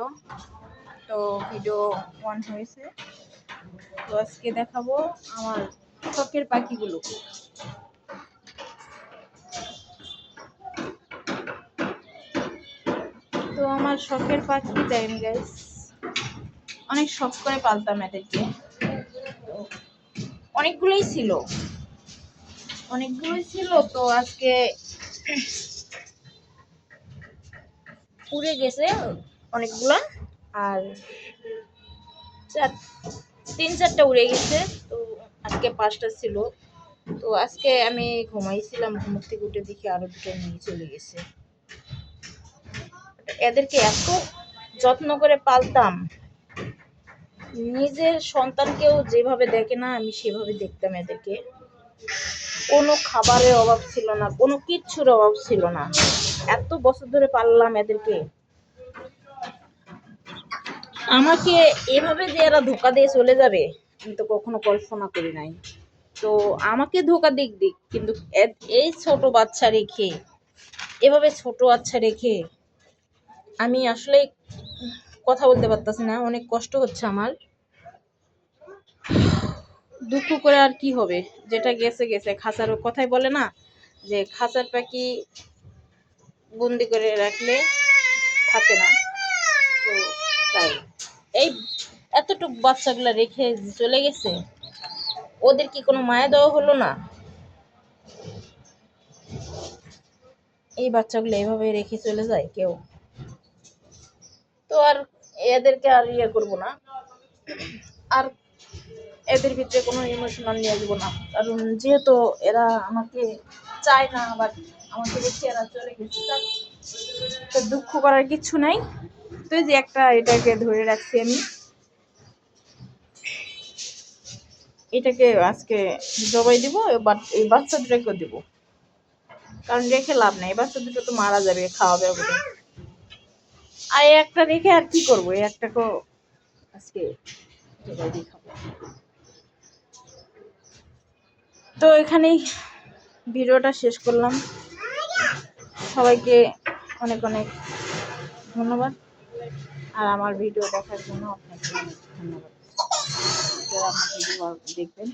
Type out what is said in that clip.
Video, তো video on হয়েছে। তো আজকে দেখাবো আমার শখের পাখিগুলো। তো আমার শখের পাখি দেখেন গাইস, অনেক শখ করে পালতাম এদেরকে। অনেকগুলোই ছিল তো আজকে উড়ে গেছে অনেকগুলা, আর 3-4টা উড়ে গেছে। তো আজকে 5টা ছিল। তো আজকে আমি ঘুমাইছিলাম, ঘুম থেকে উঠে দেখি আরো 2টা নিয়ে চলে গেছে। এদেরকে এত যত্ন করে পালতাম, নিজের সন্তানকেও যেভাবে দেখে না আমি সেভাবে দেখতাম এদেরকে। কোনো খাবারের অভাব ছিল না, কোনো কিচ্ছুর অভাব ছিল না। এত বছর ধরে পাললাম এদেরকে। আমাকে এভাবে যে এরা ধোকা দিয়ে চলে যাবে আমি তো কখনো কল্পনা করি নাই। তো আমাকে ধোকা দিক কিন্তু এই ছোট বাচ্চা রেখে, এভাবে ছোট বাচ্চা রেখে আমি আসলে কথা বলতে পারতাছি না, অনেক কষ্ট হচ্ছে আমার। দুঃখ করে আর কি হবে, যেটা গেছে গেছে। খাঁচার কথাই বলে না যে খাঁচার পাখি বন্দি করে রাখলে থাকে না, তো তাই এই এতটুকু বাচ্চাগুলা রেখে চলে গেছে। ওদের কি কোনো মায়া দেওয়া হলো না? এই বাচ্চাগুলো এভাবে রেখে চলে যায় কেউ? তো আর এদেরকে আর করবো না, আর এদের ভিতরে কোনো ইমোশনাল নিয়ে আসবো না। কারণ যেহেতু এরা আমাকে চায় না, আবার আমাকে দেখে এরা চলে গেছে, তো দুঃখ করার কিছু নাই। তো যে একটা এটাকে ধরে রাখছি আমি, এটাকে আজকে জবাই দিব, এই বাচ্চা দুটাকে দিব, কারণ রেখে লাভ নাই। বাচ্চা দুটো তো মারা যাবে খাওয়া দাওয়া করে। আর একটা রেখে আর কি করবো, এই একটাকে আজকে জবাই দিয়ে খাবো। তো এখানেই ভিডিওটা শেষ করলাম। সবাইকে অনেক অনেক ধন্যবাদ, আর আমার ভিডিও দেখার জন্য আপনাকে অনেক ধন্যবাদ। আপনার ভিডিও দেখবেন।